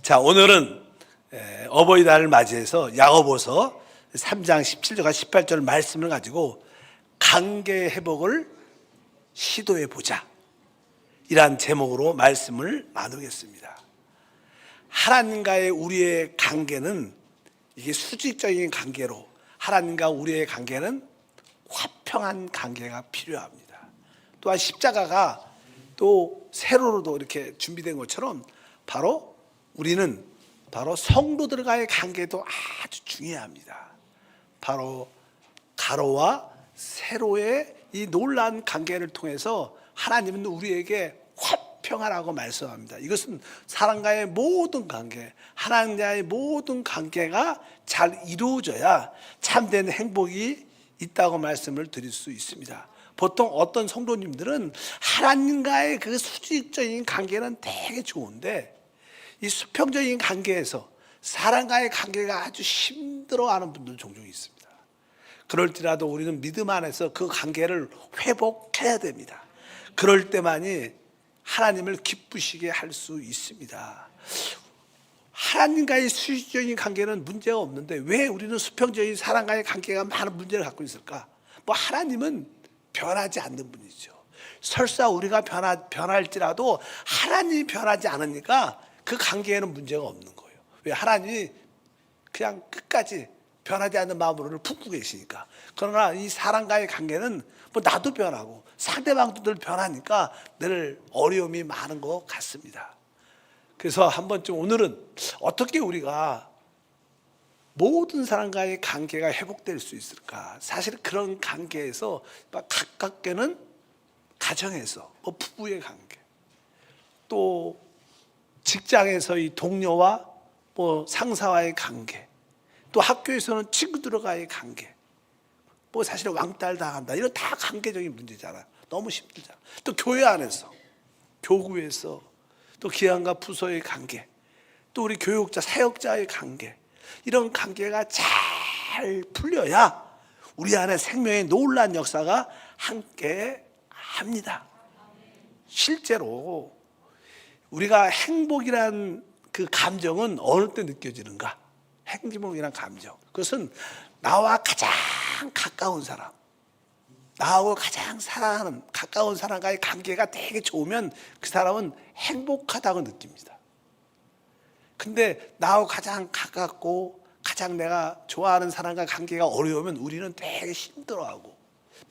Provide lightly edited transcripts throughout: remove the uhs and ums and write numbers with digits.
자, 오늘은 어버이날을 맞이해서 야고보서 3장 17절과 18절 말씀을 가지고 관계 회복을 시도해 보자, 이란 제목으로 말씀을 나누겠습니다. 하나님과의 우리의 관계는 이게 수직적인 관계로, 하나님과 우리의 관계는 화평한 관계가 필요합니다. 또한 십자가가 또 세로로도 이렇게 준비된 것처럼 우리는 성도들과의 관계도 아주 중요합니다. 바로 가로와 세로의 이 놀라운 관계를 통해서 하나님은 우리에게 화평하라고 말씀합니다. 이것은 사람과의 모든 관계, 하나님과의 모든 관계가 잘 이루어져야 참된 행복이 있다고 말씀을 드릴 수 있습니다. 보통 어떤 성도님들은 하나님과의 그 수직적인 관계는 되게 좋은데 이 수평적인 관계에서 사람과의 관계가 아주 힘들어하는 분들 종종 있습니다. 그럴지라도 우리는 믿음 안에서 그 관계를 회복해야 됩니다. 그럴 때만이 하나님을 기쁘시게 할 수 있습니다. 하나님과의 수직적인 관계는 문제가 없는데 왜 우리는 수평적인 사람과의 관계가 많은 문제를 갖고 있을까? 하나님은 변하지 않는 분이죠. 설사 우리가 변할지라도 하나님이 변하지 않으니까 그 관계에는 문제가 없는 거예요. 왜? 하나님이 그냥 끝까지 변하지 않는 마음으로 품고 계시니까. 그러나 이 사람과의 관계는 나도 변하고 상대방도 늘 변하니까 늘 어려움이 많은 것 같습니다. 그래서 오늘은 어떻게 우리가 모든 사람과의 관계가 회복될 수 있을까? 사실 그런 관계에서 가깝게는 가정에서 부부의 관계, 또 직장에서의 동료와 상사와의 관계, 또 학교에서는 친구들과의 관계, 사실 왕따를 당한다, 이런 다 관계적인 문제잖아요. 너무 힘들잖아요. 또 교회 안에서, 교구에서, 또 기관과 부서의 관계, 또 우리 교육자, 사역자의 관계, 이런 관계가 잘 풀려야 우리 안에 생명의 놀라운 역사가 함께 합니다. 실제로 우리가 행복이란 그 감정은 어느 때 느껴지는가? 행복이란 감정, 그것은 나와 가장 가까운 사람, 나하고 가장 사랑하는 가까운 사람과의 관계가 되게 좋으면 그 사람은 행복하다고 느낍니다. 근데 나하고 가장 가깝고 가장 내가 좋아하는 사람과 관계가 어려우면 우리는 되게 힘들어하고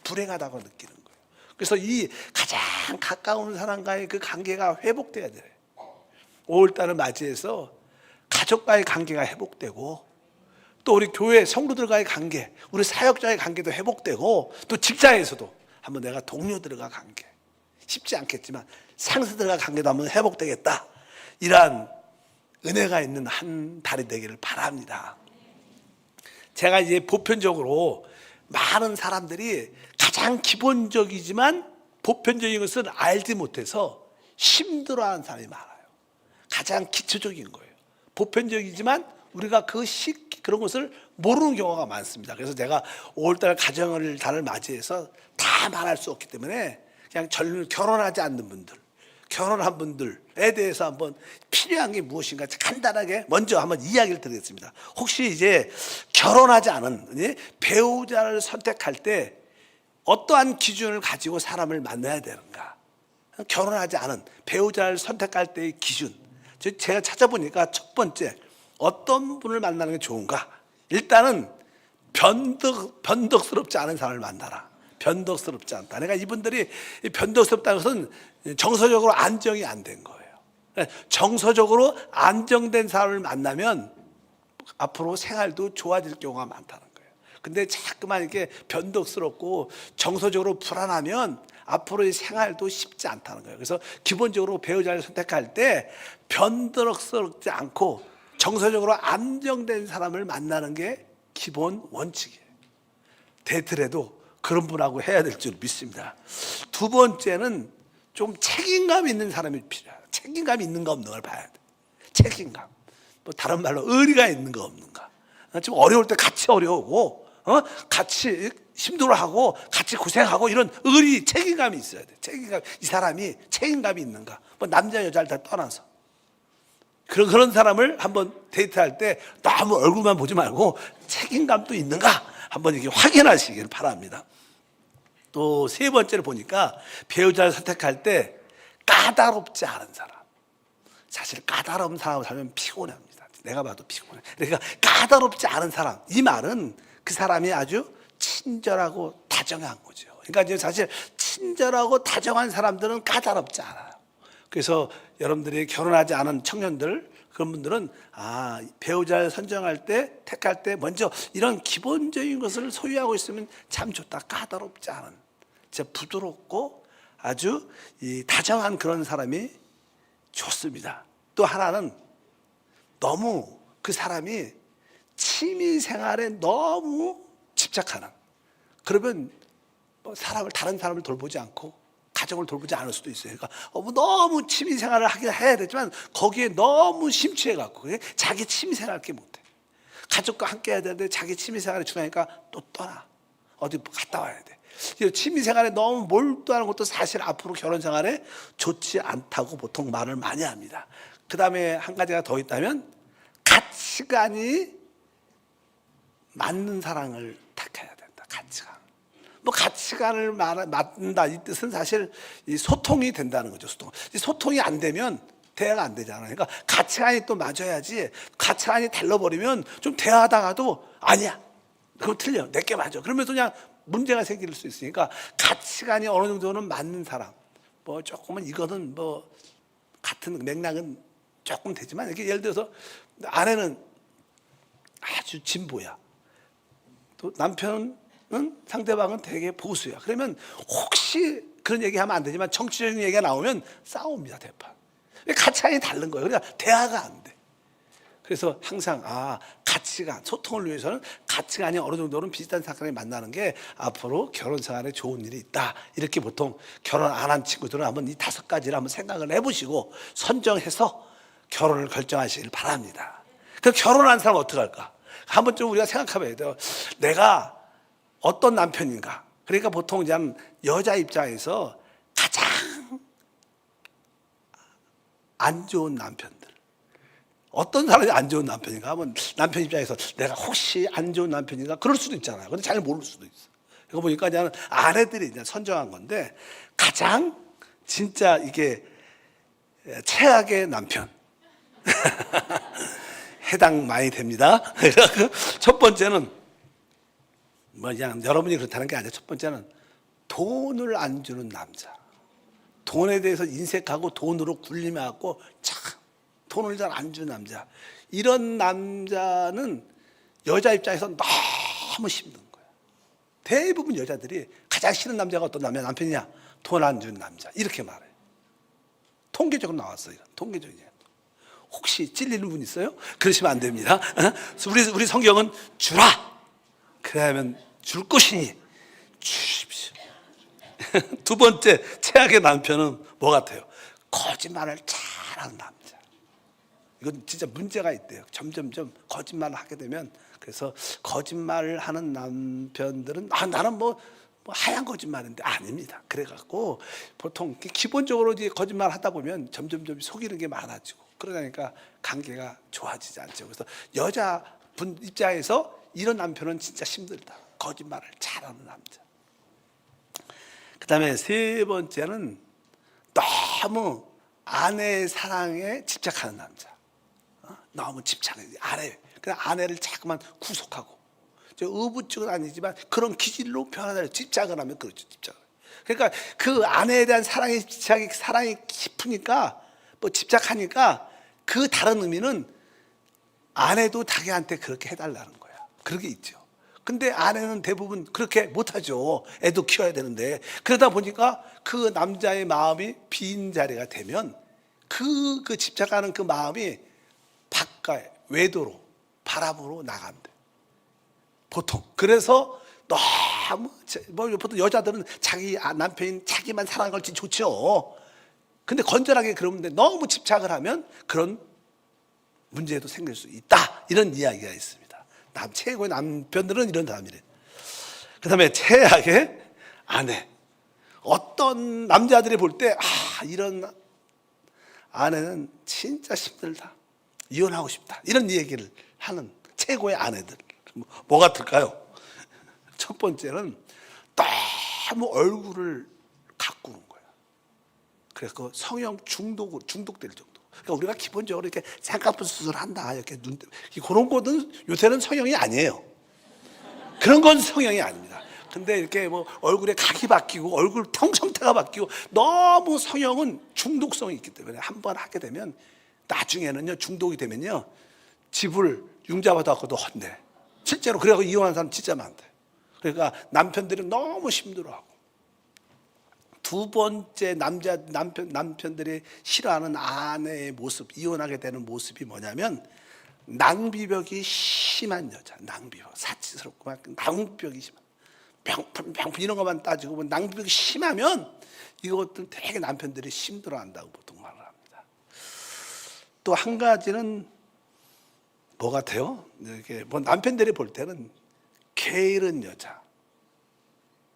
불행하다고 느끼는 거예요. 그래서 이 가장 가까운 사람과의 그 관계가 회복돼야 돼요. 5월달을 맞이해서 가족과의 관계가 회복되고, 또 우리 교회 성도들과의 관계, 우리 사역자의 관계도 회복되고, 또 직장에서도 한번 내가 동료들과 관계, 쉽지 않겠지만 상사들과 관계도 한번 회복되겠다, 이러한 은혜가 있는 한 달이 되기를 바랍니다. 제가 이제 보편적으로 많은 사람들이 가장 기본적이지만 보편적인 것을 알지 못해서 힘들어하는 사람이 많아요. 가장 기초적인 거예요. 보편적이지만 우리가 그런 것을 모르는 경우가 많습니다. 그래서 제가 5월달 가정을 달을 맞이해서 다 말할 수 없기 때문에 그냥 결혼하지 않는 분들, 결혼한 분들에 대해서 한번 필요한 게 무엇인가 간단하게 먼저 한번 이야기를 드리겠습니다. 혹시 이제 결혼하지 않은 배우자를 선택할 때 어떠한 기준을 가지고 사람을 만나야 되는가? 결혼하지 않은 배우자를 선택할 때의 기준, 제가 찾아보니까 첫 번째, 어떤 분을 만나는 게 좋은가? 일단은 변덕스럽지 않은 사람을 만나라. 변덕스럽지 않다. 그러니까 이분들이 변덕스럽다는 것은 정서적으로 안정이 안 된 거예요. 정서적으로 안정된 사람을 만나면 앞으로 생활도 좋아질 경우가 많다는 거예요. 근데 자꾸만 이렇게 변덕스럽고 정서적으로 불안하면 앞으로의 생활도 쉽지 않다는 거예요. 그래서 기본적으로 배우자를 선택할 때 변덕스럽지 않고 정서적으로 안정된 사람을 만나는 게 기본 원칙이에요. 데이트라도 그런 분하고 해야 될 줄 믿습니다. 두 번째는 좀 책임감 있는 사람이 필요해요. 책임감이 있는가 없는가를 봐야 돼. 책임감. 다른 말로 의리가 있는가 없는가. 좀 어려울 때 같이 어려우고, 같이 힘들어하고 같이 고생하고, 이런 의리, 책임감이 있어야 돼. 책임감, 이 사람이 책임감이 있는가. 남자 여자를 다 떠나서 그런 사람을 한번 데이트할 때 너무 얼굴만 보지 말고 책임감도 있는가 한번 이렇게 확인하시길 바랍니다. 또 세 번째를 보니까 배우자를 선택할 때 까다롭지 않은 사람. 사실 까다로운 사람을 살면 피곤합니다. 내가 봐도 피곤해. 그러니까 까다롭지 않은 사람. 이 말은 그 사람이 아주 친절하고 다정한 거죠. 그러니까 이제 사실 친절하고 다정한 사람들은 까다롭지 않아요. 그래서 여러분들이 결혼하지 않은 청년들, 그런 분들은 배우자를 선정할 때, 택할 때 먼저 이런 기본적인 것을 소유하고 있으면 참 좋다. 까다롭지 않은, 진짜 부드럽고 아주 다정한 그런 사람이 좋습니다. 또 하나는 너무 그 사람이 취미 생활에 너무 집착하는, 그러면 다른 사람을 돌보지 않고 가정을 돌보지 않을 수도 있어요. 그러니까 너무 취미 생활을 하긴 해야 되지만 거기에 너무 심취해 갖고 자기 취미 생활을 게 못해. 가족과 함께 해야 되는데 자기 취미 생활이 중요하니까 또 떠나. 어디 갔다 와야 돼. 취미 생활에 너무 몰두하는 것도 사실 앞으로 결혼 생활에 좋지 않다고 보통 말을 많이 합니다. 그 다음에 한 가지가 더 있다면 가치관이 맞는 사랑을 택해야 된다. 가치관. 가치관을 맞는다 이 뜻은 사실 이 소통이 된다는 거죠. 소통이 안 되면 대화가 안 되잖아요. 그러니까 가치관이 또 맞아야지. 가치관이 달라버리면 좀 대화하다가도 아니야, 그거 틀려, 내게 맞아, 그러면서 그냥 문제가 생길 수 있으니까 가치관이 어느 정도는 맞는 사람. 조금은 이거는 같은 맥락은 조금 되지만, 이렇게 예를 들어서 아내는 아주 진보야, 또 남편은 상대방은 되게 보수야. 그러면 혹시 그런 얘기하면 안 되지만 정치적인 얘기가 나오면 싸웁니다. 대판. 가치관이 다른 거예요. 그러니까 대화가 안 돼. 그래서 항상 가치관, 소통을 위해서는 가치관이 어느 정도는 비슷한 사람이 만나는 게 앞으로 결혼 생활에 좋은 일이 있다. 이렇게 보통 결혼 안 한 친구들은 한번 이 5가지를 한번 생각을 해보시고 선정해서 결혼을 결정하시길 바랍니다. 그럼 결혼한 사람은 어떻게 할까? 한 번쯤 우리가 생각해봐야 돼요. 내가 어떤 남편인가? 그러니까 보통 이제 여자 입장에서 가장 안 좋은 남편들, 어떤 사람이 안 좋은 남편인가 하면 남편 입장에서 내가 혹시 안 좋은 남편인가 그럴 수도 있잖아요. 근데 잘 모를 수도 있어. 이거 보니까 그냥 아내들이 이제 선정한 건데 가장 진짜 이게 최악의 남편 해당 많이 됩니다. 첫 번째는 그냥 여러분이 그렇다는 게 아니라 첫 번째는 돈을 안 주는 남자. 돈에 대해서 인색하고 돈으로 굴림해갖고 참 돈을 잘 안 주는 남자. 이런 남자는 여자 입장에서 너무 힘든 거야. 대부분 여자들이 가장 싫은 남자가 어떤 남편이냐? 돈 안 주는 남자. 이렇게 말해. 통계적으로 나왔어요. 통계적이에요. 혹시 찔리는 분 있어요? 그러시면 안 됩니다. 우리 성경은 주라. 그러면 줄 것이니 주십시오. 두 번째 최악의 남편은 뭐 같아요? 거짓말을 잘하는 남자. 이건 진짜 문제가 있대요. 점점점 거짓말을 하게 되면, 그래서 거짓말을 하는 남편들은 나는 하얀 거짓말인데 아닙니다. 그래갖고 보통 기본적으로 이제 거짓말 하다 보면 점점점 속이는 게 많아지고 그러니까 관계가 좋아지지 않죠. 그래서 여자분 입장에서 이런 남편은 진짜 힘들다. 거짓말을 잘하는 남자. 그 다음에 세 번째는 너무 아내의 사랑에 집착하는 남자. 너무 집착해. 그냥 아내를 자꾸만 구속하고. 의붓증은 아니지만 그런 기질로 변하다. 집착을 하면 그렇죠. 집착을. 그러니까 그 아내에 대한 사랑이 깊으니까 집착하니까 그 다른 의미는 아내도 자기한테 그렇게 해달라는 거야. 그런 게 있죠. 근데 아내는 대부분 그렇게 못하죠. 애도 키워야 되는데. 그러다 보니까 그 남자의 마음이 빈 자리가 되면 그 집착하는 그 마음이 바깥 외도로 바람으로 나간대. 보통. 그래서 너무 보통 여자들은 자기 남편인 자기만 사랑하는 걸 좋죠. 근데 건전하게 그러는데 너무 집착을 하면 그런 문제도 생길 수 있다. 이런 이야기가 있습니다. 최고의 남편들은 이런 사람이래. 그 다음에 최악의 아내. 어떤 남자들이 볼 때 이런 아내는 진짜 힘들다. 이혼하고 싶다. 이런 얘기를 하는 최고의 아내들. 뭐 같을까요? 첫 번째는 너무 얼굴을 가꾸는 거야. 그래서 성형 중독될 정도. 그러니까 우리가 기본적으로 이렇게 쌍꺼풀 수술한다. 이렇게 그런 거는 요새는 성형이 아니에요. 그런 건 성형이 아닙니다. 근데 이렇게 뭐 얼굴에 각이 바뀌고 얼굴 형태가 바뀌고 너무 성형은 중독성이 있기 때문에 한번 하게 되면 나중에는요, 중독이 되면요, 집을 융자받아갖고도 헌대. 실제로 그래갖고 이혼한 사람 진짜 많대. 그러니까 남편들이 너무 힘들어하고. 두 번째 남편들이 싫어하는 아내의 모습, 이혼하게 되는 모습이 뭐냐면 낭비벽이 심한 여자. 낭비벽, 사치스럽고 막 낭비벽이 심한. 명품 이런 것만 따지고 뭐 낭비벽이 심하면 이것들 되게 남편들이 힘들어한다고 보통 말을 합니다. 또 한 가지는 뭐 같아요? 이렇게 뭐 남편들이 볼 때는 게으른 여자.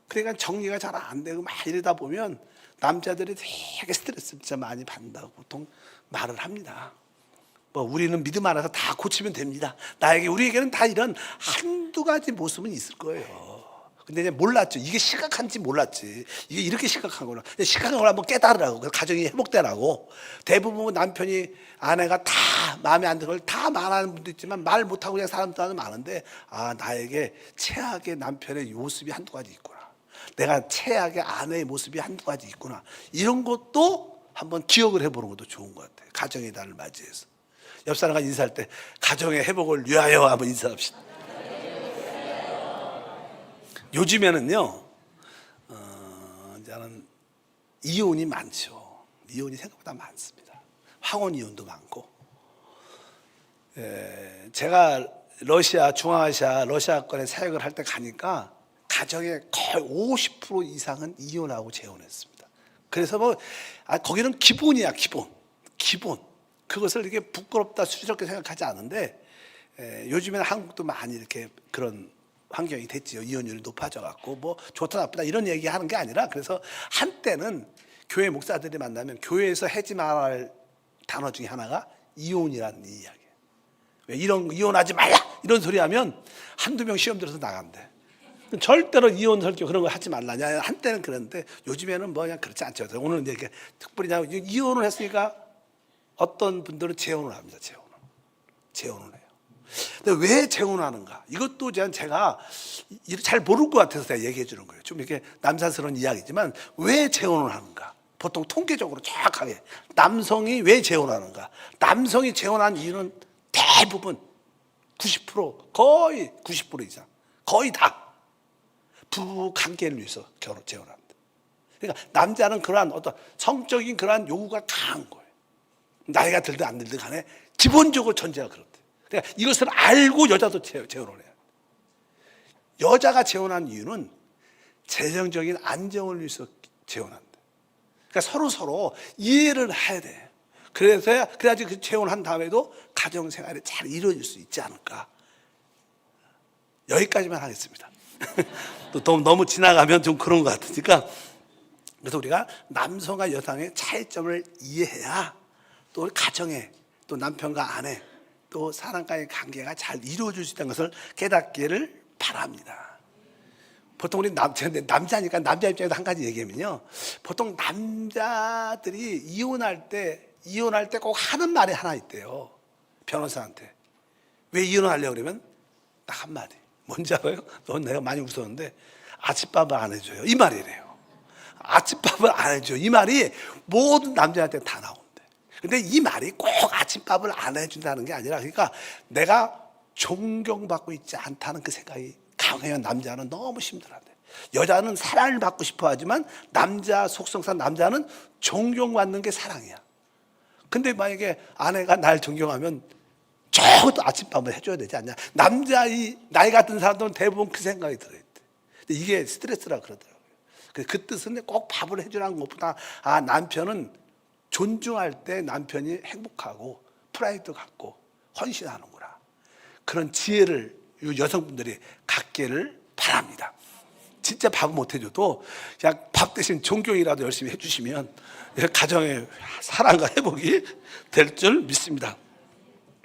그러니까 정리가 잘 안 되고 막 이러다 보면 남자들이 되게 스트레스를 진짜 많이 받는다고 보통 말을 합니다. 뭐 우리는 믿음 안에서 다 고치면 됩니다. 우리에게는 다 이런 한두 가지 모습은 있을 거예요. 근데 이제 몰랐죠. 이게 심각한지 몰랐지. 이게 이렇게 심각한 거라. 심각한 걸 한번 깨달으라고. 가정이 회복되라고. 대부분 남편이 아내가 다 마음에 안 드는 걸 다 말하는 분도 있지만 말 못하고 그냥 사람도 많은데, 아, 나에게 최악의 남편의 모습이 한두 가지 있구나. 내가 최악의 아내의 모습이 한두 가지 있구나. 이런 것도 한번 기억을 해보는 것도 좋은 것 같아요. 가정의 달을 맞이해서. 옆 사람과 인사할 때 가정의 회복을 위하여 한번 인사합시다. 요즘에는요, 이제는 이혼이 많죠. 이혼이 생각보다 많습니다. 황혼 이혼도 많고. 제가 중앙아시아 러시아권에 사역을 할 때 가니까 가정의 거의 50% 이상은 이혼하고 재혼했습니다. 그래서 거기는 기본이야, 기본. 그것을 이렇게 부끄럽다, 수치스럽게 생각하지 않은데, 요즘에는 한국도 많이 이렇게 그런 환경이 됐지요. 이혼율이 높아져 갖고 뭐 좋다 나쁘다 이런 얘기하는 게 아니라, 그래서 한때는 교회 목사들이 만나면 교회에서 하지 말아야 할 단어 중에 하나가 이혼이라는 이야기예요. 왜 이혼하지 말라 이런 소리 하면 한두 명 시험 들어서 나간대. 절대로 이혼 설교 그런 거 하지 말라냐. 한때는 그랬는데 요즘에는 뭐 그냥 그렇지 않죠. 오늘 이제 특별히 이혼을 했으니까 어떤 분들은 재혼을 합니다. 재혼을 해요. 근데 왜 재혼하는가? 이것도 제가 잘 모를 것 같아서 제가 얘기해 주는 거예요. 좀 이렇게 남사스러운 이야기지만 왜 재혼을 하는가? 보통 통계적으로 정확하게 남성이 왜 재혼하는가? 남성이 재혼한 이유는 대부분 90% 거의 90% 이상 거의 다 부부 관계를 위해서 재혼한다. 그러니까 남자는 그러한 어떤 성적인 그러한 요구가 강한 거예요. 나이가 들든 안 들든 간에 기본적으로 전제가 그렇대. 그러니까 이것을 알고 여자도 재혼을 해요. 여자가 재혼한 이유는 재정적인 안정을 위해서 재혼한다. 그러니까 서로 이해를 해야 돼. 그래야지 그 재혼한 다음에도 가정 생활이 잘 이루어질 수 있지 않을까. 여기까지만 하겠습니다. 또 너무 지나가면 좀 그런 것 같으니까. 그래서 우리가 남성과 여성의 차이점을 이해해야 또 우리 가정에 또 남편과 아내 또 사람과의 관계가 잘 이루어질 수 있다는 것을 깨닫기를 바랍니다. 보통 우리 남자니까 남자 입장에서 한 가지 얘기하면요, 보통 남자들이 이혼할 때 꼭 하는 말이 하나 있대요. 변호사한테 왜 이혼하려고 그러면 딱 한마디, 뭔지 알아요? 넌 내가 많이 웃었는데 아침밥을 안 해줘요, 이 말이래요. 아침밥을 안 해줘요, 이 말이 모든 남자한테 다 나온대. 근데 이 말이 꼭 아침밥을 안 해준다는 게 아니라, 그러니까 내가 존경받고 있지 않다는 그 생각이 강해요. 남자는 너무 힘들어한대. 여자는 사랑을 받고 싶어 하지만 남자 속성상 남자는 존경받는 게 사랑이야. 근데 만약에 아내가 날 존경하면 적어도 아침밥을 해줘야 되지 않냐. 나이 같은 사람들은 대부분 그 생각이 들어있대. 근데 이게 스트레스라 그러더라고요. 그 뜻은 꼭 밥을 해주라는 것보다, 남편은 존중할 때 남편이 행복하고 프라이드 갖고 헌신하는구나. 그런 지혜를 여성분들이 갖기를 바랍니다. 진짜 밥 못 해줘도 그냥 밥 대신 존경이라도 열심히 해주시면 가정의 사랑과 회복이 될 줄 믿습니다.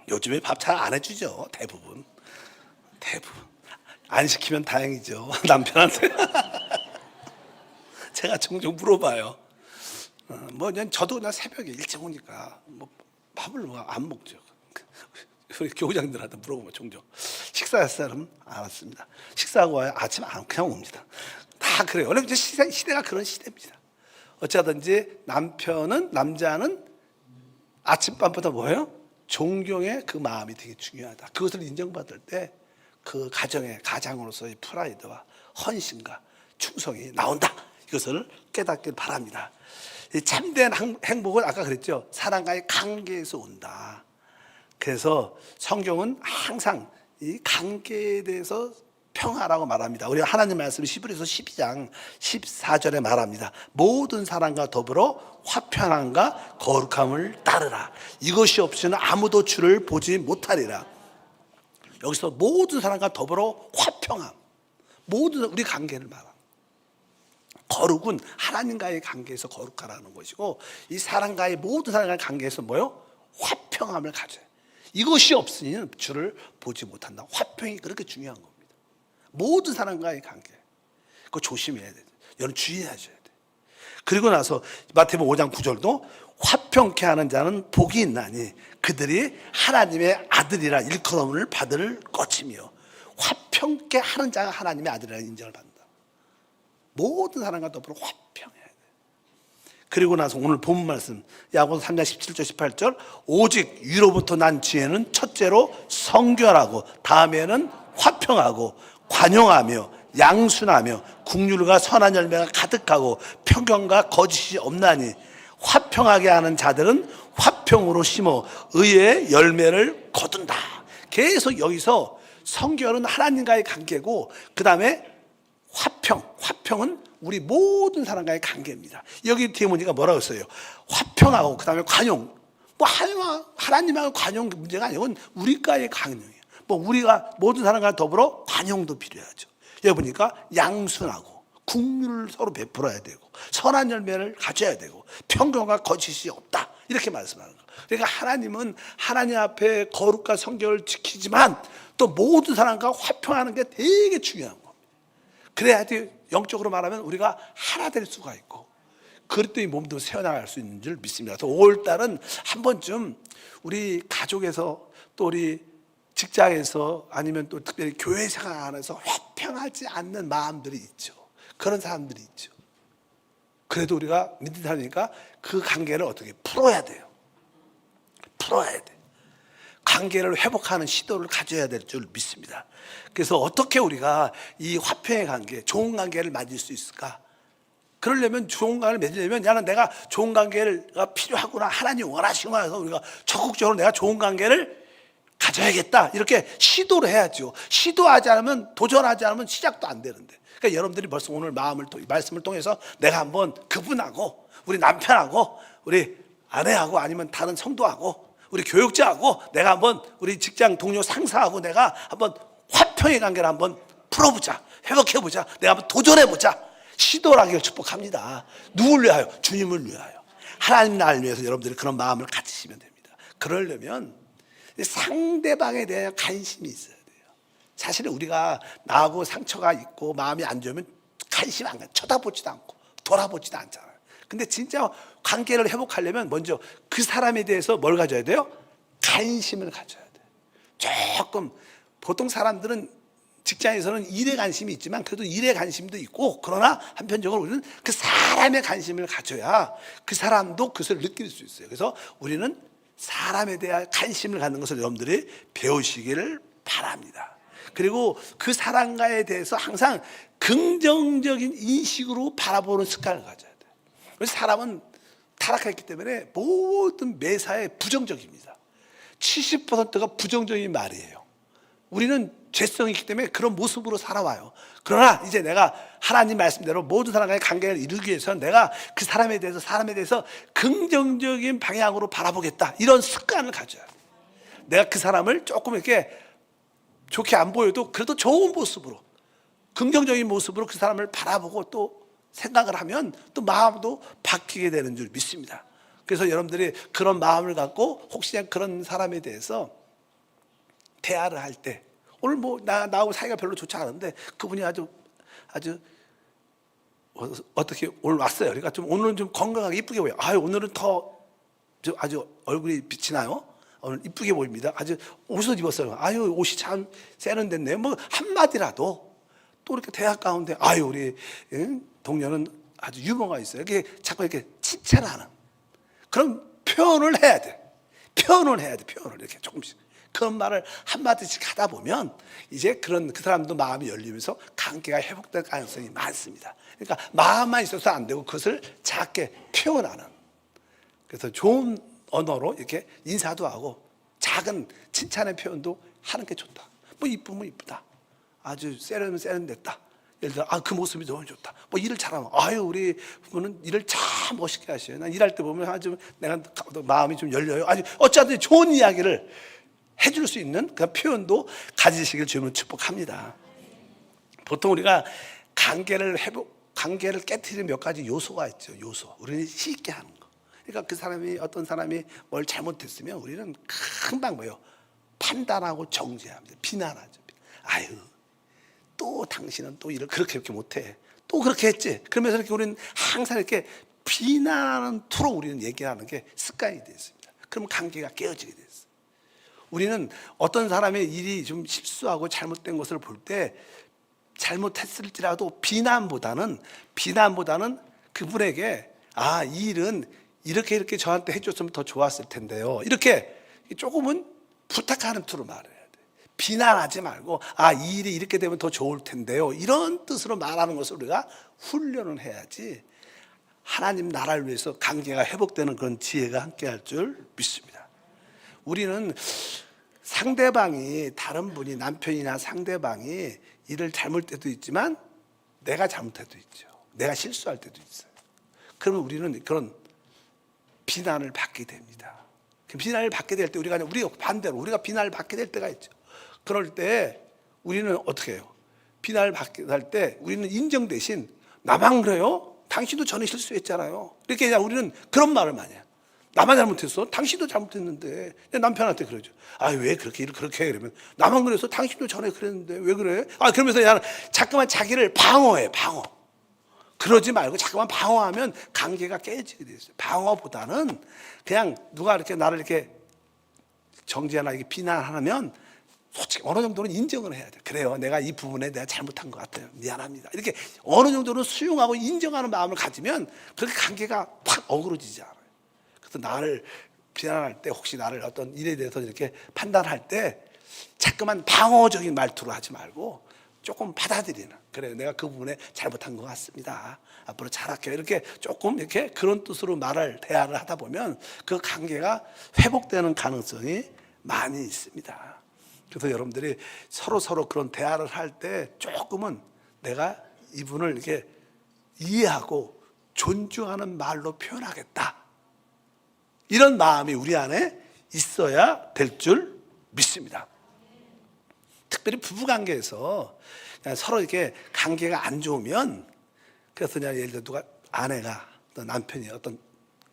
요즘에 밥 잘 안 해주죠. 대부분 안 시키면 다행이죠. 남편한테 제가 종종 물어봐요. 뭐 그냥 저도 그냥 새벽에 일찍 오니까 뭐 밥을 안 먹죠. 우리 교장들한테 물어보면 종종 식사했어요? 그러면 알았습니다. 식사하고 와요? 아침 안 그냥 옵니다. 다 그래요. 원래 이제 시대가 그런 시대입니다. 어쩌든지 남자는 아침밥보다 뭐예요? 존경의 그 마음이 되게 중요하다. 그것을 인정받을 때 그 가장으로서의 프라이드와 헌신과 충성이 나온다. 이것을 깨닫길 바랍니다. 이 참된 행복은 아까 그랬죠. 사람과의 관계에서 온다. 그래서 성경은 항상 이 관계에 대해서 평화라고 말합니다. 우리가 하나님 말씀 히브리서 12장 14절에 말합니다. 모든 사람과 더불어 화평함과 거룩함을 따르라. 이것이 없이는 아무도 주를 보지 못하리라. 여기서 모든 사람과 더불어 화평함, 모든 우리 관계를 말합니다. 거룩은 하나님과의 관계에서 거룩하라는 것이고, 이 사람과의 모든 사람과의 관계에서 뭐요? 화평함을 가져요. 이것이 없으니 주를 보지 못한다. 화평이 그렇게 중요한 겁니다. 모든 사람과의 관계, 그거 조심해야 돼요. 여러분 주의하셔야 돼요. 그리고 나서 마태복음 5장 9절도 화평케 하는 자는 복이 있나니 그들이 하나님의 아들이라 일컬음을 받을 것이며, 화평케 하는 자가 하나님의 아들이라는 인정을 받는다. 모든 사람과 더불어 화평해야 돼. 그리고 나서 오늘 본 말씀 야고보서 3장 17절 18절 오직 위로부터 난 지혜는 첫째로 성결하고 다음에는 화평하고 관용하며 양순하며 국률과 선한 열매가 가득하고 편견과 거짓이 없나니 화평하게 하는 자들은 화평으로 심어 의의 열매를 거둔다. 계속 여기서 성결은 하나님과의 관계고, 그 다음에 화평은 우리 모든 사람과의 관계입니다. 여기 뒤에 보니까 뭐라고 했어요? 화평하고 그 다음에 관용. 뭐 하나님하고 관용 문제가 아니고 우리과의 관용이에요. 뭐 우리가 모든 사람과 더불어 관용도 필요하죠. 여기 보니까 양순하고 국률을 서로 베풀어야 되고 선한 열매를 가져야 되고 편견과 거짓이 없다. 이렇게 말씀하는 거예요. 그러니까 하나님은 하나님 앞에 거룩과 성결을 지키지만 또 모든 사람과 화평하는 게 되게 중요한 겁니다. 그래야지 영적으로 말하면 우리가 하나 될 수가 있고, 그랬더니 몸도 새어나갈 수 있는 줄 믿습니다. 5월달은 한 번쯤 우리 가족에서 또 우리 직장에서 아니면 또 특별히 교회 생활 안에서 화평하지 않는 마음들이 있죠. 그런 사람들이 있죠. 그래도 우리가 믿는 사람이니까 그 관계를 어떻게 풀어야 돼요. 풀어야 돼. 관계를 회복하는 시도를 가져야 될 줄 믿습니다. 그래서 어떻게 우리가 이 화평의 관계, 좋은 관계를 맺을 수 있을까? 그러려면 좋은 관계를 맺으려면 나는 내가 좋은 관계가 필요하구나, 하나님 원하시구나 해서 우리가 적극적으로 내가 좋은 관계를 가져야겠다, 이렇게 시도를 해야죠. 시도하지 않으면, 도전하지 않으면 시작도 안 되는데. 그러니까 여러분들이 벌써 오늘 말씀을 통해서 내가 한번 그분하고 우리 남편하고 우리 아내하고 아니면 다른 성도하고 우리 교육자하고 내가 한번 우리 직장 동료 상사하고 내가 한번 화평의 관계를 한번 풀어보자, 회복해보자, 내가 한번 도전해보자. 시도를 하기를 축복합니다. 누굴 위하여? 주님을 위하여. 하나님 나를 위해서 여러분들이 그런 마음을 가지시면 됩니다. 그러려면 상대방에 대한 관심이 있어야 돼요. 사실은 우리가 나하고 상처가 있고 마음이 안 좋으면 관심 안 가요. 쳐다보지도 않고 돌아보지도 않잖아요. 근데 진짜 관계를 회복하려면 먼저 그 사람에 대해서 뭘 가져야 돼요? 관심을 가져야 돼요. 조금 보통 사람들은 직장에서는 일에 관심이 있지만 그래도 일에 관심도 있고, 그러나 한편적으로 우리는 그 사람의 관심을 가져야 그 사람도 그것을 느낄 수 있어요. 그래서 우리는 사람에 대한 관심을 갖는 것을 여러분들이 배우시기를 바랍니다. 그리고 그 사람과에 대해서 항상 긍정적인 인식으로 바라보는 습관을 가져야 돼요. 사람은 타락했기 때문에 모든 매사에 부정적입니다. 70%가 부정적인 말이에요. 우리는 죄성이 있기 때문에 그런 모습으로 살아와요. 그러나 이제 내가 하나님 말씀대로 모든 사람과의 관계를 이루기 위해서는 내가 그 사람에 대해서 긍정적인 방향으로 바라보겠다, 이런 습관을 가져야 돼요. 내가 그 사람을 조금 이렇게 좋게 안 보여도 그래도 좋은 모습으로, 긍정적인 모습으로 그 사람을 바라보고 또 생각을 하면 또 마음도 바뀌게 되는 줄 믿습니다. 그래서 여러분들이 그런 마음을 갖고 혹시 그런 사람에 대해서 대화를 할 때, 오늘 뭐 나하고 사이가 별로 좋지 않은데 그분이 아주 어떻게 오늘 왔어요. 그러니까 좀 오늘은 좀 건강하게 이쁘게 보여. 오늘은 더 아주 얼굴이 빛이 나요. 오늘 이쁘게 보입니다. 아주 옷을 입었어요. 옷이 참 세련됐네요. 뭐 한마디라도 또 이렇게 대화 가운데 우리 동료는 아주 유머가 있어요. 이렇게 자꾸 이렇게 칭찬하는 그런 표현을 해야 돼. 표현을 이렇게 조금씩. 그런 말을 한마디씩 하다 보면 이제 그 사람도 마음이 열리면서 관계가 회복될 가능성이 많습니다. 그러니까 마음만 있어서 안 되고 그것을 작게 표현하는. 그래서 좋은 언어로 이렇게 인사도 하고 작은 칭찬의 표현도 하는 게 좋다. 뭐 이쁘면 이쁘다. 아주 세련됐다. 예를 들어 그 모습이 너무 좋다. 뭐 일을 잘하면 우리 부부는 일을 참 멋있게 하셔요. 난 일할 때 보면 아주 내가 마음이 좀 열려요. 아주 어쨌든 좋은 이야기를 해줄 수 있는 그 표현도 가지시길 주님은 축복합니다. 보통 우리가 관계를 깨트리는 몇 가지 요소가 있죠. 우리는 쉽게 하는 거. 그러니까 어떤 사람이 뭘 잘못했으면 우리는 금방 판단하고 정죄합니다. 비난하죠. 또 당신은 또 일을 그렇게 못해. 또 그렇게 했지. 그러면서 이렇게 우리는 항상 이렇게 비난하는 투로 우리는 얘기하는 게 습관이 되어 있습니다. 그러면 관계가 깨어지게 됐어요. 우리는 어떤 사람의 일이 좀 실수하고 잘못된 것을 볼 때 잘못했을지라도 비난보다는 그분에게 이 일은 이렇게 저한테 해줬으면 더 좋았을 텐데요. 이렇게 조금은 부탁하는 투로 말해야 돼. 비난하지 말고 이 일이 이렇게 되면 더 좋을 텐데요. 이런 뜻으로 말하는 것을 우리가 훈련을 해야지 하나님 나라를 위해서 관계가 회복되는 그런 지혜가 함께할 줄 믿습니다. 우리는 다른 분이 남편이나 상대방이 일을 잘못할 때도 있지만 내가 잘못할 때도 있죠. 내가 실수할 때도 있어요. 그러면 우리는 그런 비난을 받게 됩니다. 비난을 받게 될 때 우리가 반대로 우리가 비난을 받게 될 때가 있죠. 그럴 때 우리는 어떻게 해요? 비난을 받게 될 때 우리는 인정 대신 나만 그래요? 당신도 전에 실수했잖아요. 이렇게 그냥 우리는 그런 말을 많이 해요. 나만 잘못했어? 당신도 잘못했는데. 남편한테 그러죠. 왜 그렇게 일을 그렇게 해? 그러면 나만 그래서 당신도 전에 그랬는데 왜 그래? 그러면서 그냥 자꾸만 자기를 방어. 그러지 말고 자꾸만 방어하면 관계가 깨지게 돼 있어요. 방어보다는 그냥 누가 이렇게 나를 이렇게 정죄하나 이렇게 비난하면 솔직히 어느 정도는 인정을 해야 돼. 그래요. 내가 이 부분에 내가 잘못한 것 같아요. 미안합니다. 이렇게 어느 정도는 수용하고 인정하는 마음을 가지면 그렇게 관계가 확 어그러지지 않아요. 그래서 나를 비난할 때 혹시 나를 어떤 일에 대해서 이렇게 판단할 때 자꾸만 방어적인 말투로 하지 말고 조금 받아들이는, 그래요. 내가 그 부분에 잘못한 것 같습니다. 앞으로 잘할게요. 이렇게 조금 이렇게 그런 뜻으로 대화를 하다 보면 그 관계가 회복되는 가능성이 많이 있습니다. 그래서 여러분들이 서로 그런 대화를 할 때 조금은 내가 이분을 이렇게 이해하고 존중하는 말로 표현하겠다. 이런 마음이 우리 안에 있어야 될 줄 믿습니다. 특별히 부부관계에서 서로 이렇게 관계가 안 좋으면, 그래서 그냥 예를 들어 누가 아내가 또 남편이 어떤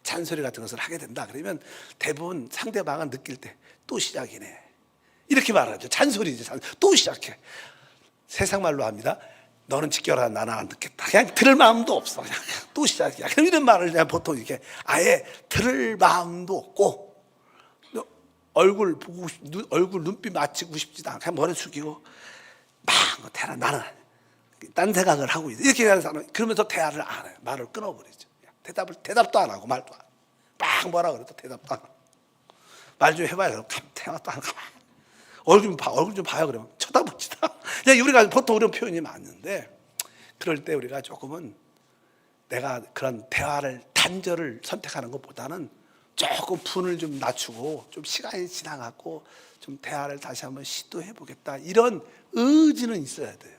잔소리 같은 것을 하게 된다 그러면 대부분 상대방은 느낄 때 또 시작이네 이렇게 말하죠. 잔소리지. 또 시작해. 세상 말로 합니다. 너는 지켜라, 나는 안 듣겠다. 그냥 들을 마음도 없어. 그냥 또 시작이야. 그럼 이런 말을 그냥 보통 이렇게 아예 들을 마음도 없고, 얼굴 보고 얼굴 눈빛 맞추고 싶지도 않고 그냥 머리 숙이고 막 대라, 나는 딴 생각을 하고 있어. 이렇게 하는 사람, 그러면서 대화를 안 해요. 말을 끊어버리죠. 대답도 안 하고 말도 안 하고 막 뭐라 그래도 대답도 안 하고 말 좀 해봐요. 그럼 대답도 안 하고 얼굴 좀 봐요. 그러면 쳐다보지도 않아. 우리가 보통 그런 표현이 많은데, 그럴 때 우리가 조금은 내가 그런 단절을 선택하는 것보다는 조금 분을 좀 낮추고 좀 시간이 지나가고 좀 대화를 다시 한번 시도해 보겠다, 이런 의지는 있어야 돼요.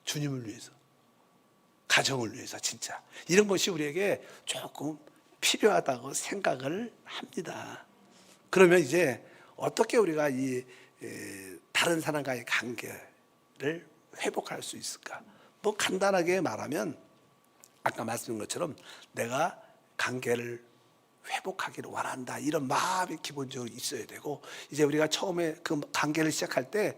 주님을 위해서, 가정을 위해서. 진짜 이런 것이 우리에게 조금 필요하다고 생각을 합니다. 그러면 이제 어떻게 우리가 이 다른 사람과의 관계를 회복할 수 있을까? 뭐 간단하게 말하면 아까 말씀드린 것처럼 내가 관계를 회복하기를 원한다. 이런 마음이 기본적으로 있어야 되고, 이제 우리가 처음에 그 관계를 시작할 때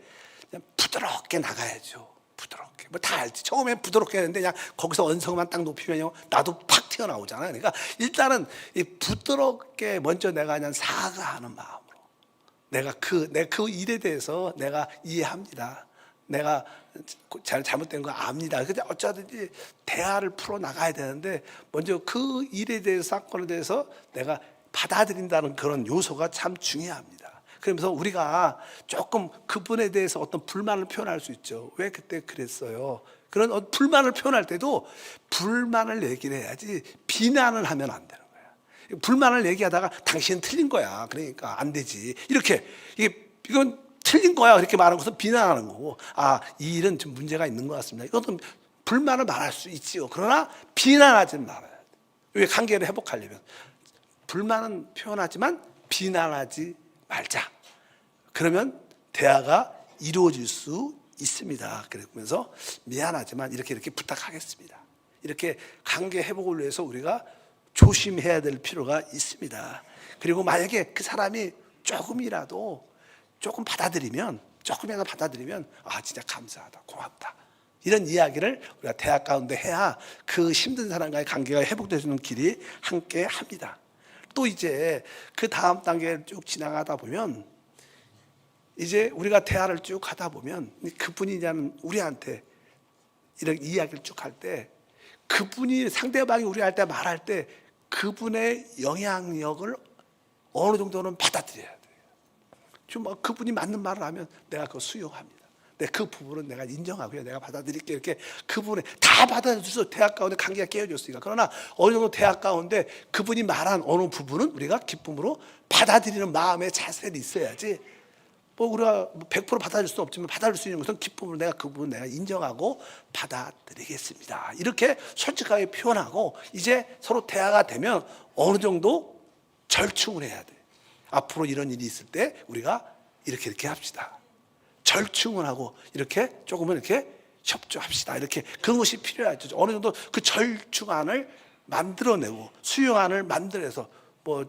그냥 부드럽게 나가야죠. 부드럽게. 뭐 다 알지. 처음에 부드럽게 했는데 그냥 거기서 언성만 딱 높이면 나도 팍 튀어나오잖아요. 그러니까 일단은 이 부드럽게 먼저 내가 그냥 사과하는 마음으로, 내가 그 일에 대해서 내가 이해합니다. 내가 잘못된 거 압니다. 근데 어쩌든지 대화를 풀어 나가야 되는데, 먼저 그 일에 대해서, 사건에 대해서 내가 받아들인다는 그런 요소가 참 중요합니다. 그러면서 우리가 조금 그분에 대해서 어떤 불만을 표현할 수 있죠. 왜 그때 그랬어요? 그런 불만을 표현할 때도 불만을 얘기를 해야지 비난을 하면 안 되는 거야. 불만을 얘기하다가 당신은 틀린 거야, 그러니까 안 되지, 이렇게, 이건 틀린 거야 이렇게 말하는 것은 비난하는 거고, 이 일은 좀 문제가 있는 것 같습니다, 이것은 불만을 말할 수 있지요. 그러나 비난하지 말아야 돼. 왜? 관계를 회복하려면 불만은 표현하지만 비난하지 말자. 그러면 대화가 이루어질 수 있습니다. 그러면서 미안하지만 이렇게 부탁하겠습니다. 이렇게 관계 회복을 위해서 우리가 조심해야 될 필요가 있습니다. 그리고 만약에 그 사람이 조금이라도 받아들이면 진짜 감사하다, 고맙다, 이런 이야기를 우리가 대화 가운데 해야 그 힘든 사람과의 관계가 회복되는 길이 함께 합니다. 또 이제 그 다음 단계를 쭉 지나가다 보면, 이제 우리가 대화를 쭉 하다 보면 그분이 이제 우리한테 이런 이야기를 쭉 할 때, 그분이, 상대방이 우리한테 말할 때 그분의 영향력을 어느 정도는 받아들여야 돼요. 좀 그분이 맞는 말을 하면 내가 그거 수용합니다. 그 부분은 내가 인정하고요, 내가 받아들일게, 이렇게 그분이 다 받아들여서 대화 가운데 관계가 깨어졌으니까. 그러나 어느 정도 대화 가운데 그분이 말한 어느 부분은 우리가 기쁨으로 받아들이는 마음의 자세는 있어야지, 우리가 100% 받아들일 수는 없지만 받아들일 수 있는 것은 기쁨으로 내가 그 부분 내가 인정하고 받아들이겠습니다, 이렇게 솔직하게 표현하고, 이제 서로 대화가 되면 어느 정도 절충을 해야 돼. 앞으로 이런 일이 있을 때 우리가 이렇게 합시다. 절충을 하고 이렇게 조금은 이렇게 협조합시다. 이렇게 그런 것이 필요하죠. 어느 정도 그 절충안을 만들어내고 수용안을 만들어서,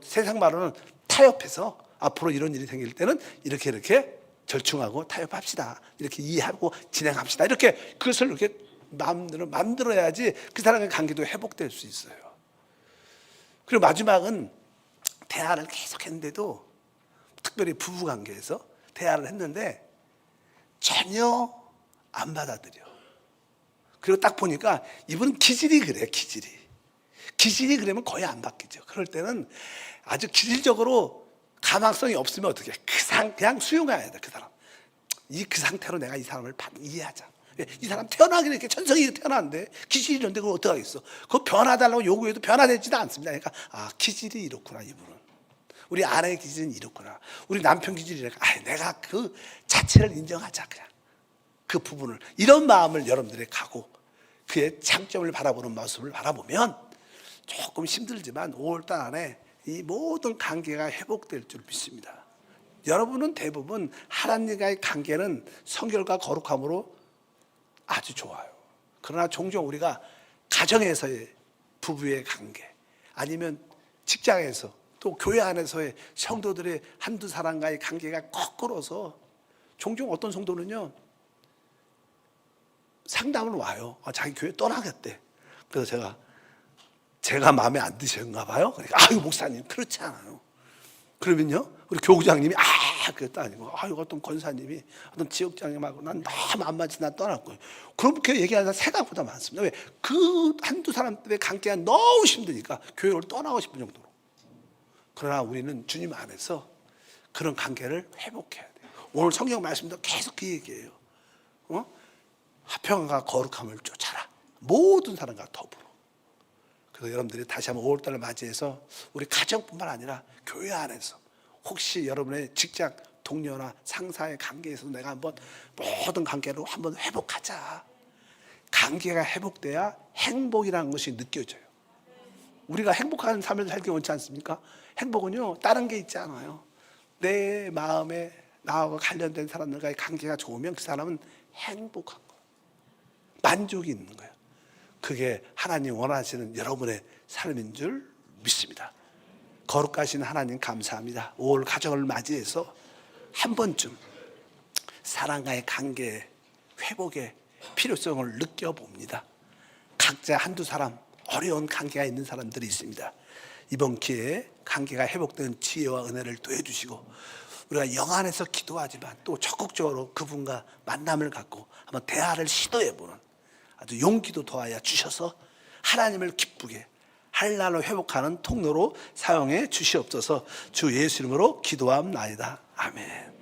세상 말로는 타협해서, 앞으로 이런 일이 생길 때는 이렇게 절충하고 타협합시다, 이렇게 이해하고 진행합시다, 이렇게 그것을 이렇게 마음대로 만들어야지 그 사람의 관계도 회복될 수 있어요. 그리고 마지막은 대화를 계속 했는데도, 특별히 부부 관계에서 대화를 했는데 전혀 안 받아들여. 그리고 딱 보니까 이분은 기질이 그래. 기질이 그러면 거의 안 바뀌죠. 그럴 때는 아주 기질적으로 가망성이 없으면 어떻게 해? 그냥 수용해야 돼. 그 사람, 그 상태로 내가 이 사람을 이해하자. 이 사람 태어나기는 이렇게 천성이 태어났는데 기질이 이런데 그걸 어떡하겠어? 그거 변화달라고 요구해도 변화되지도 않습니다. 그러니까 기질이 이렇구나, 이분은. 우리 아내의 기질은 이렇구나, 우리 남편 기질이 이렇구나. 내가 그 자체를 인정하자. 그냥 그 부분을, 이런 마음을 여러분들이 가고 그의 장점을 바라보는 모습을 바라보면 조금 힘들지만 5월달 안에 이 모든 관계가 회복될 줄 믿습니다. 여러분은 대부분 하나님과의 관계는 성결과 거룩함으로 아주 좋아요. 그러나 종종 우리가 가정에서의 부부의 관계, 아니면 직장에서, 또 교회 안에서의 성도들의 한두 사람과의 관계가 거꾸로서, 종종 어떤 성도는요 상담을 와요. 자기 교회 떠나겠대. 그래서 제가 마음에 안 드셨나 봐요. 그러니까 목사님 그렇지 않아요. 그러면요 우리 교구장님이 그것도 아니고, 어떤 권사님이, 어떤 지역장님하고 난 너무 안 맞지, 난 떠날 거예요. 그렇게 얘기하는 사람 생각보다 많습니다. 왜? 그 한두 사람들의 관계가 너무 힘드니까 교회를 떠나고 싶은 정도로. 그러나 우리는 주님 안에서 그런 관계를 회복해야 돼요. 오늘 성경 말씀도 계속 그 얘기예요. 화평과 거룩함을 쫓아라, 모든 사람과 더불어. 그래서 여러분들이 다시 한번 5월달을 맞이해서 우리 가정뿐만 아니라 교회 안에서, 혹시 여러분의 직장 동료나 상사의 관계에서도 내가 한번 모든 관계로 한번 회복하자. 관계가 회복돼야 행복이라는 것이 느껴져요. 우리가 행복한 삶을 살기 원치 않습니까? 행복은요 다른 게 있지 않아요. 내 마음에 나하고 관련된 사람들과의 관계가 좋으면 그 사람은 행복한 거예요. 만족이 있는 거예요. 그게 하나님 원하시는 여러분의 삶인 줄 믿습니다. 거룩하신 하나님 감사합니다. 5월 가정을 맞이해서 한 번쯤 사랑과의 관계 회복의 필요성을 느껴봅니다. 각자 한두 사람 어려운 관계가 있는 사람들이 있습니다. 이번 기회에 관계가 회복된 지혜와 은혜를 더해주시고 우리가 영 안에서 기도하지만 또 적극적으로 그분과 만남을 갖고 한번 대화를 시도해보는 아주 용기도 더하여 주셔서 하나님을 기쁘게 한날로 회복하는 통로로 사용해 주시옵소서. 주 예수 이름으로 기도함나이다. 아멘.